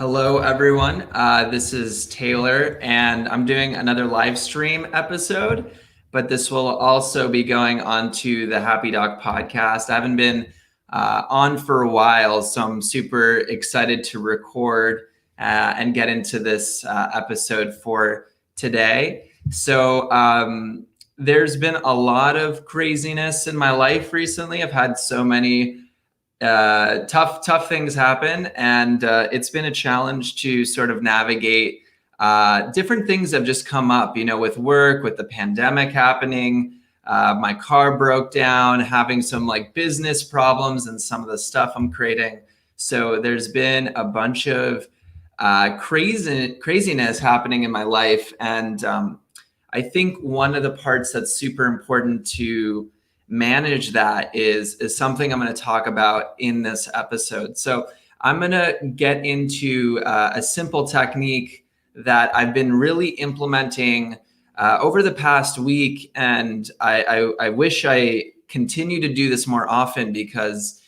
Hello, everyone. This is Taylor, and I'm doing another live stream episode, but this will also be going on to the Happy Dog podcast. I haven't been on for a while, so I'm super excited to record and get into this episode for today. So there's been a lot of craziness in my life recently. I've had so many tough things happen, and it's been a challenge to sort of navigate different things that have just come up, with work, with the pandemic happening. My car broke down, having some like business problems and some of the stuff I'm creating. So there's been a bunch of craziness happening in my life. And I think one of the parts that's super important to manage that is something I'm going to talk about in this episode. So I'm going to get into a simple technique that I've been really implementing over the past week. And I wish I continue to do this more often, because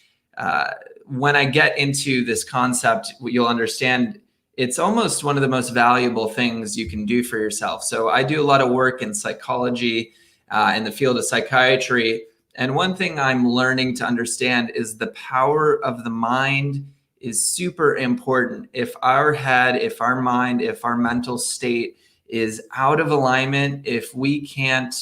when I get into this concept, you'll understand it's almost one of the most valuable things you can do for yourself. So I do a lot of work in psychology, in the field of psychiatry. And one thing I'm learning to understand is the power of the mind is super important. If our head, if our mind, if our mental state is out of alignment, if we can't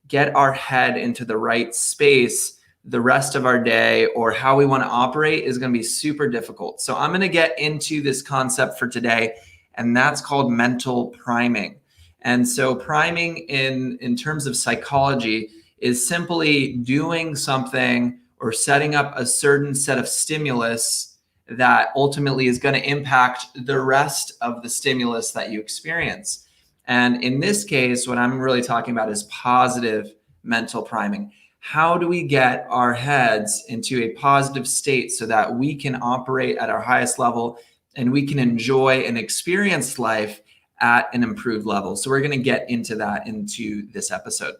get our head into the right space, the rest of our day or how we want to operate is going to be super difficult. So I'm going to get into this concept for today, and that's called mental priming. And so priming in terms of psychology is simply doing something or setting up a certain set of stimulus that ultimately is going to impact the rest of the stimulus that you experience. And in this case, what I'm really talking about is positive mental priming. How do we get our heads into a positive state so that we can operate at our highest level and we can enjoy and experience life at an improved level? So we're going to get into that into this episode.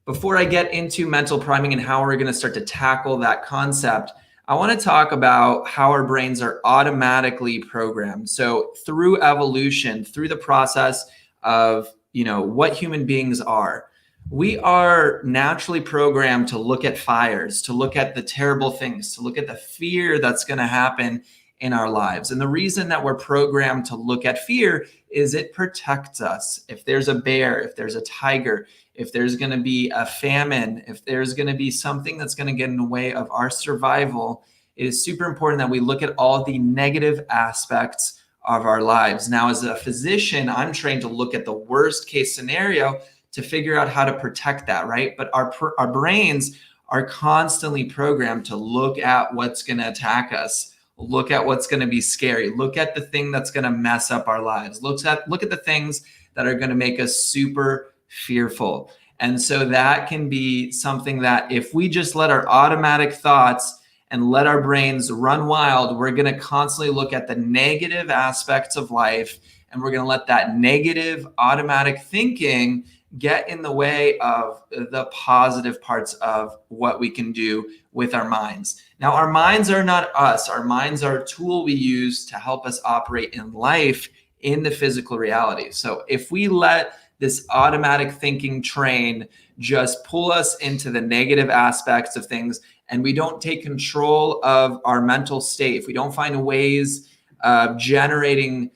Before I get into mental priming and how we're going to start to tackle that concept, I want to talk about how our brains are automatically programmed. So through evolution, through the process of, what human beings are, we are naturally programmed to look at fires, to look at the terrible things, to look at the fear that's going to happen in our lives. And the reason that we're programmed to look at fear is it protects us. If there's a bear, if there's a tiger, if there's going to be a famine, if there's going to be something that's going to get in the way of our survival, it is super important that we look at all the negative aspects of our lives. Now, as a physician, I'm trained to look at the worst case scenario to figure out how to protect that, right? But our brains are constantly programmed to look at what's going to attack us. Look at what's going to be scary. Look at the thing that's going to mess up our lives. Look at the things that are going to make us super fearful. And so that can be something that if we just let our automatic thoughts and let our brains run wild, we're going to constantly look at the negative aspects of life, and we're going to let that negative automatic thinking get in the way of the positive parts of what we can do with our minds. Now, our minds are not us. Our minds are a tool we use to help us operate in life in the physical reality. So if we let this automatic thinking train just pull us into the negative aspects of things, and we don't take control of our mental state, if we don't find ways of generating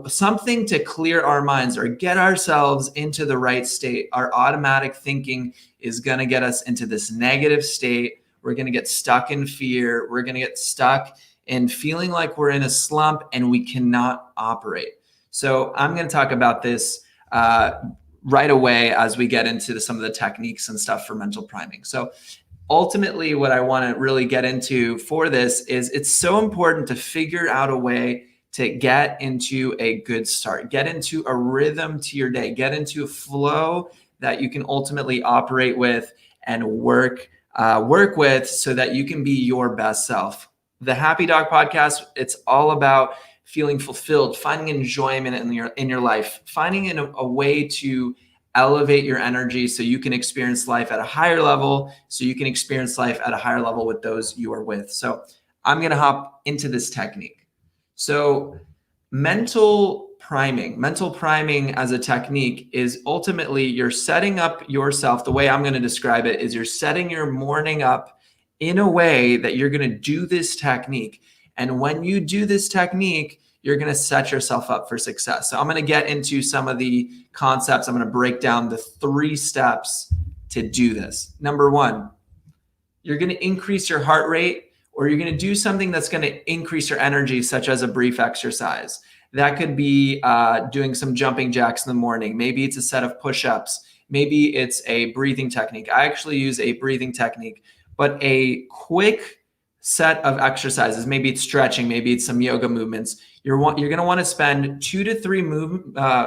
something to clear our minds or get ourselves into the right state, our automatic thinking is going to get us into this negative state. We're going to get stuck in fear. We're going to get stuck in feeling like we're in a slump and we cannot operate. So I'm going to talk about this right away as we get into some of the techniques and stuff for mental priming. So ultimately, what I want to really get into for this is it's so important to figure out a way to get into a good start, get into a rhythm to your day, get into a flow that you can ultimately operate with and work with so that you can be your best self. The Happy Dog podcast, it's all about feeling fulfilled, finding enjoyment in your life, finding a way to elevate your energy so you can experience life at a higher level, so you can experience life at a higher level with those you are with. So I'm going to hop into this technique. So mental priming as a technique is ultimately you're setting up yourself. The way I'm going to describe it is you're setting your morning up in a way that you're going to do this technique. And when you do this technique, you're going to set yourself up for success. So I'm going to get into some of the concepts. I'm going to break down the 3 steps to do this. Number 1, you're going to increase your heart rate, or you're going to do something that's going to increase your energy, such as a brief exercise. That could be doing some jumping jacks in the morning. Maybe it's a set of push-ups. Maybe it's a breathing technique. I actually use a breathing technique, but a quick set of exercises. Maybe it's stretching. Maybe it's some yoga movements. You're going to want to spend 2 to 3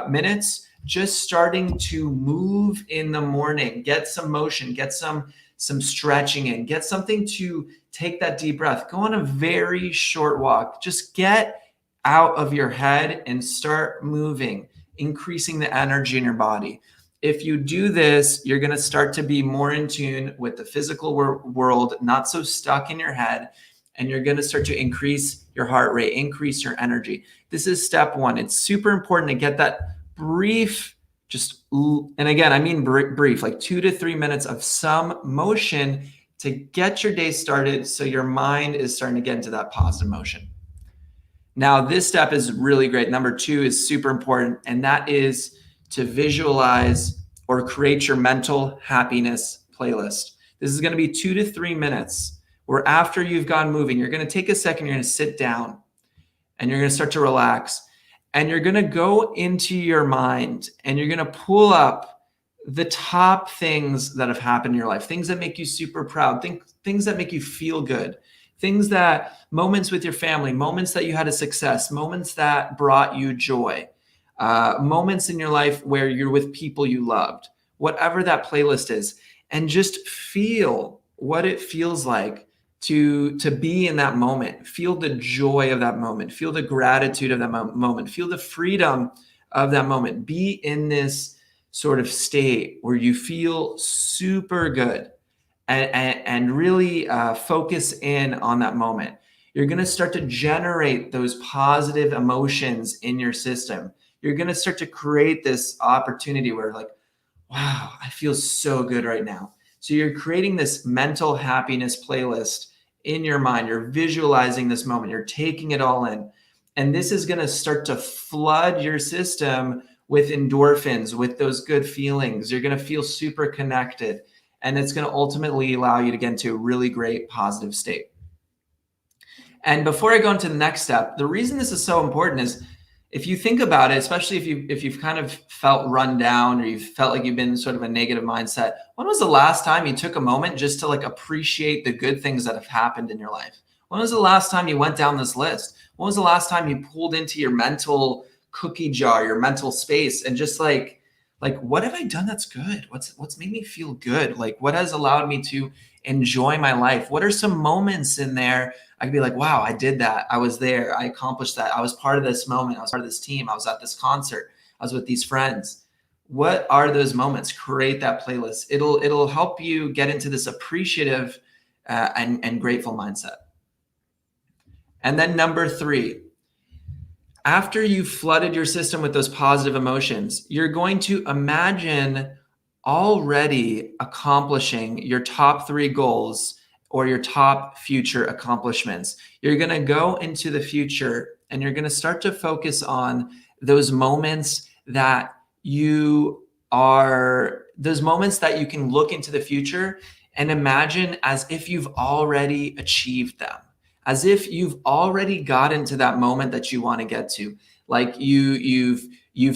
minutes just starting to move in the morning. Get some motion. Get some stretching in. Get something to take that deep breath. Go on a very short walk. Just get out of your head and start moving, increasing the energy in your body. If you do this, you're going to start to be more in tune with the physical world, not so stuck in your head, and you're going to start to increase your heart rate, increase your energy. This is step 1. It's super important to get that brief, and again, I mean brief, like 2 to 3 minutes of some motion to get your day started so your mind is starting to get into that positive motion. Now, this step is really great. Number 2 is super important, and that is to visualize or create your mental happiness playlist. This is going to be 2 to 3 minutes where after you've gone moving, you're going to take a second, you're going to sit down, and you're going to start to relax. And you're going to go into your mind and you're going to pull up the top things that have happened in your life, things that make you super proud, things that make you feel good, moments with your family, moments that you had a success, moments that brought you joy, moments in your life where you're with people you loved, whatever that playlist is, and just feel what it feels like to be in that moment. Feel the joy of that moment. Feel the gratitude of that moment. Feel the freedom of that moment. Be in this sort of state where you feel super good and really focus in on that moment. You're going to start to generate those positive emotions in your system. You're going to start to create this opportunity where like, wow, I feel so good right now. So you're creating this mental happiness playlist in your mind. You're visualizing this moment. You're taking it all in. And this is going to start to flood your system with endorphins, with those good feelings. You're going to feel super connected. And it's going to ultimately allow you to get into a really great positive state. And before I go into the next step, the reason this is so important is if you think about it, especially if you've kind of felt run down or you've felt like you've been in sort of a negative mindset, when was the last time you took a moment just to like appreciate the good things that have happened in your life? When was the last time you went down this list? When was the last time you pulled into your mental cookie jar, your mental space, and just like what have I done that's good? What's made me feel good? Like what has allowed me to enjoy my life? What are some moments in there I could be like, wow, I did that. I was there. I accomplished that. I was part of this moment. I was part of this team. I was at this concert. I was with these friends. What are those moments? Create that playlist. It'll help you get into this appreciative and grateful mindset. And then number 3, after you've flooded your system with those positive emotions, you're going to imagine already accomplishing your top 3 goals or your top future accomplishments. You're going to go into the future and you're going to start to focus on those moments that you can look into the future and imagine as if you've already achieved them, as if you've already gotten to that moment that you want to get to. Like you've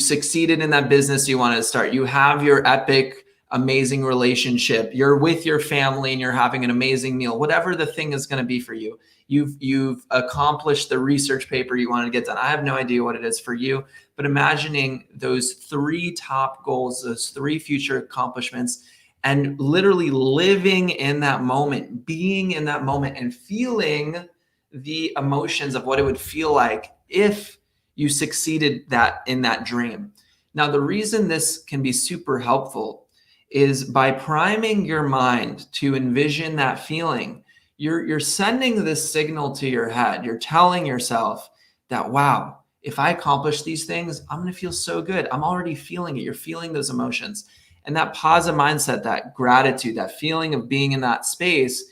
succeeded in that business you wanted to start. You have your epic amazing relationship. You're with your family and you're having an amazing meal, whatever the thing is going to be for you. You've accomplished the research paper you wanted to get done. I have no idea what it is for you, but imagining those 3 top goals, those 3 future accomplishments, and literally living in that moment, being in that moment and feeling the emotions of what it would feel like if you succeeded in that dream. Now, the reason this can be super helpful is by priming your mind to envision that feeling, you're sending this signal to your head. You're telling yourself that, wow, if I accomplish these things, I'm going to feel so good. I'm already feeling it. You're feeling those emotions. And that positive mindset, that gratitude, that feeling of being in that space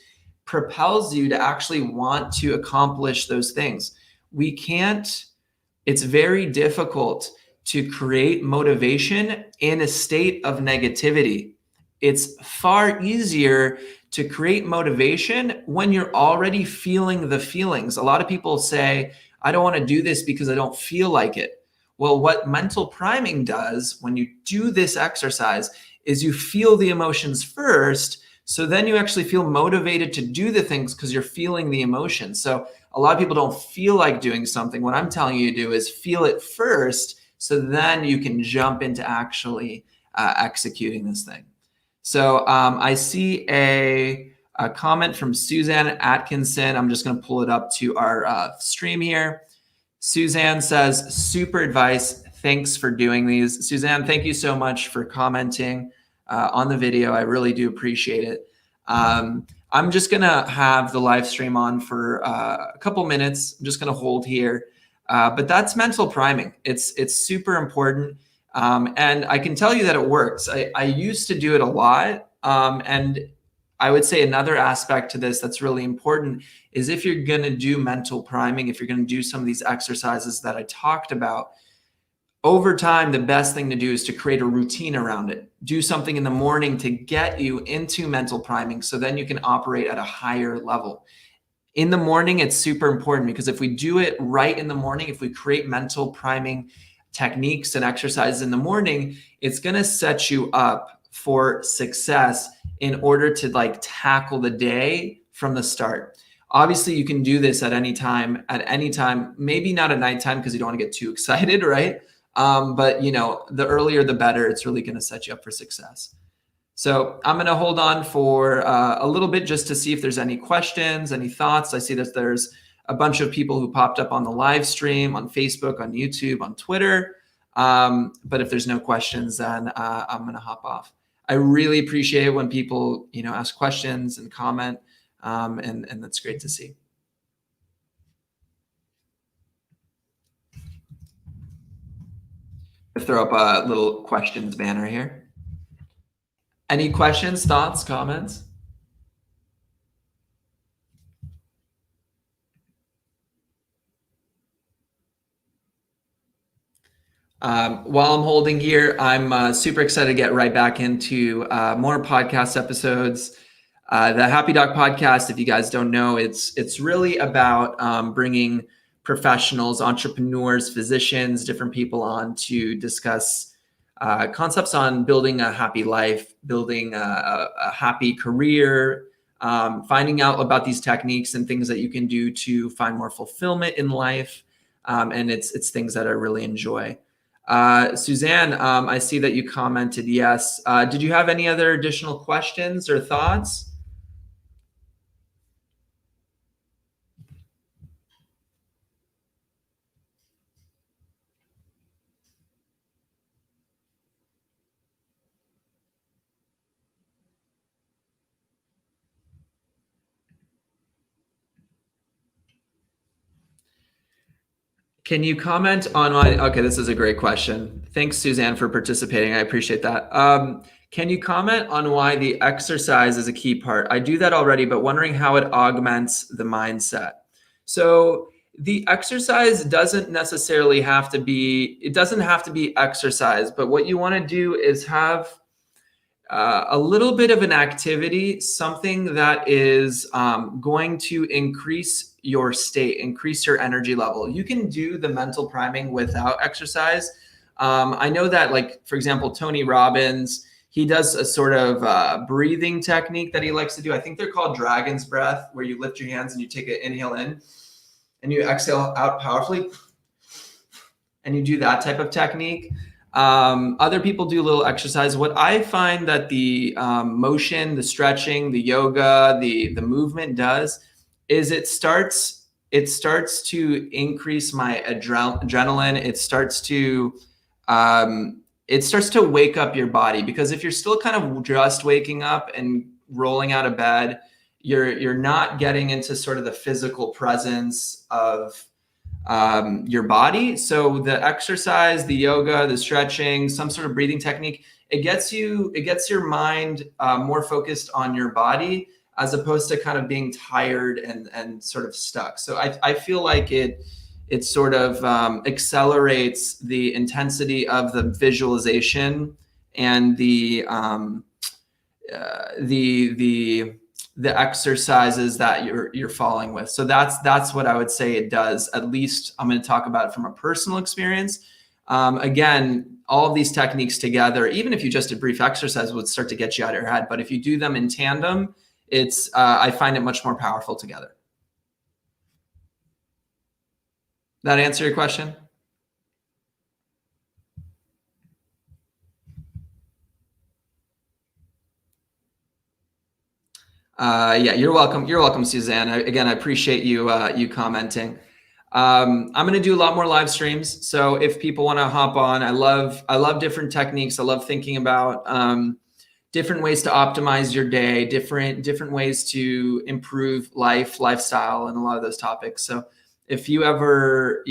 propels you to actually want to accomplish those things. We can't, it's very difficult to create motivation in a state of negativity. It's far easier to create motivation when you're already feeling the feelings. A lot of people say, I don't want to do this because I don't feel like it. Well, what mental priming does when you do this exercise is you feel the emotions first. So then you actually feel motivated to do the things because you're feeling the emotions. So a lot of people don't feel like doing something. What I'm telling you to do is feel it first, so then you can jump into actually executing this thing. So I see a comment from Suzanne Atkinson. I'm just going to pull it up to our stream here. Suzanne says, super advice. Thanks for doing these. Suzanne, thank you so much for commenting on the video. I really do appreciate it. I'm just going to have the live stream on for a couple minutes. I'm just going to hold here. But that's mental priming. It's super important. And I can tell you that it works. I used to do it a lot. And I would say another aspect to this that's really important is if you're going to do mental priming, if you're going to do some of these exercises that I talked about, over time, the best thing to do is to create a routine around it. Do something in the morning to get you into mental priming, so then you can operate at a higher level. In the morning, it's super important because if we do it right in the morning, if we create mental priming techniques and exercises in the morning, it's going to set you up for success in order to like tackle the day from the start. Obviously, you can do this at any time, maybe not at nighttime because you don't want to get too excited, right? But you know, the earlier the better. It's really going to set you up for success. So I'm going to hold on for a little bit just to see if there's any questions, any thoughts. I see that there's a bunch of people who popped up on the live stream, on Facebook, on YouTube, on Twitter. But if there's no questions, then I'm going to hop off. I really appreciate it when people, you know, ask questions and comment, and that's great to see. I'll throw up a little questions banner here. Any questions, thoughts, comments? While I'm holding here, I'm super excited to get right back into more podcast episodes. The Happy Doc podcast, if you guys don't know, it's really about bringing professionals, entrepreneurs, physicians, different people on to discuss concepts on building a happy life, building a happy career, finding out about these techniques and things that you can do to find more fulfillment in life. And it's things that I really enjoy. Suzanne, I see that you commented yes. Did you have any other additional questions or thoughts? Can you comment on why? Okay, this is a great question. Thanks, Suzanne, for participating. I appreciate that. Can you comment on why the exercise is a key part? I do that already, but wondering how it augments the mindset. So the exercise doesn't necessarily have to be, it doesn't have to be exercise, but what you want to do is have a little bit of an activity, something that is going to increase your state, increase your energy level. You can do the mental priming without exercise. I know that, like, for example, Tony Robbins, he does a sort of breathing technique that he likes to do. I think they're called dragon's breath, where you lift your hands and you take an inhale in and you exhale out powerfully. And you do that type of technique. Other people do a little exercise. What I find that the motion, the stretching, the yoga, the movement does is it starts to increase my adrenaline. It starts to wake up your body, because if you're still kind of just waking up and rolling out of bed, you're not getting into sort of the physical presence of your body. So the exercise, the yoga, the stretching, some sort of breathing technique, it gets your mind more focused on your body as opposed to kind of being tired and sort of stuck. So I feel like it sort of accelerates the intensity of the visualization and the exercises that you're following with. So that's what I would say it does. At least I'm going to talk about it from a personal experience. Again, all of these techniques together, even if you just did brief exercise, would start to get you out of your head. But if you do them in tandem, it's I find it much more powerful together. That answer your question? Yeah, you're welcome. You're welcome, Suzanne. Again, I appreciate you you commenting. I'm going to do a lot more live streams. So if people want to hop on, I love different techniques. I love thinking about different ways to optimize your day, different ways to improve lifestyle, and a lot of those topics. So if you ever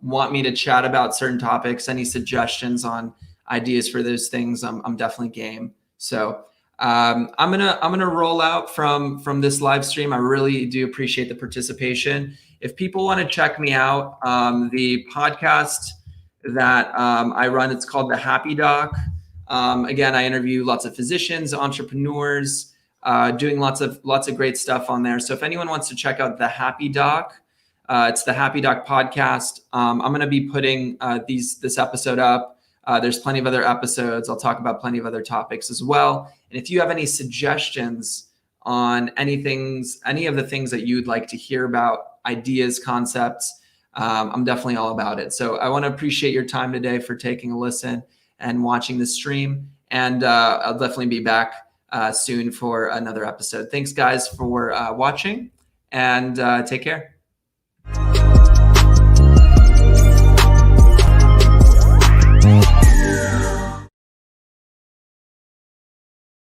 want me to chat about certain topics, any suggestions on ideas for those things, I'm definitely game. So I'm gonna roll out from this live stream. I really do appreciate the participation. If people want to check me out, the podcast that I run, it's called The Happy Doc. Again, I interview lots of physicians, entrepreneurs, doing lots of great stuff on there. So if anyone wants to check out The Happy Doc, it's The Happy Doc podcast. I'm going to be putting this episode up. There's plenty of other episodes. I'll talk about plenty of other topics as well. And if you have any suggestions on any of the things that you'd like to hear about, ideas, concepts, I'm definitely all about it. So I want to appreciate your time today for taking a listen and watching the stream. And I'll definitely be back soon for another episode. Thanks, guys, for watching, and take care.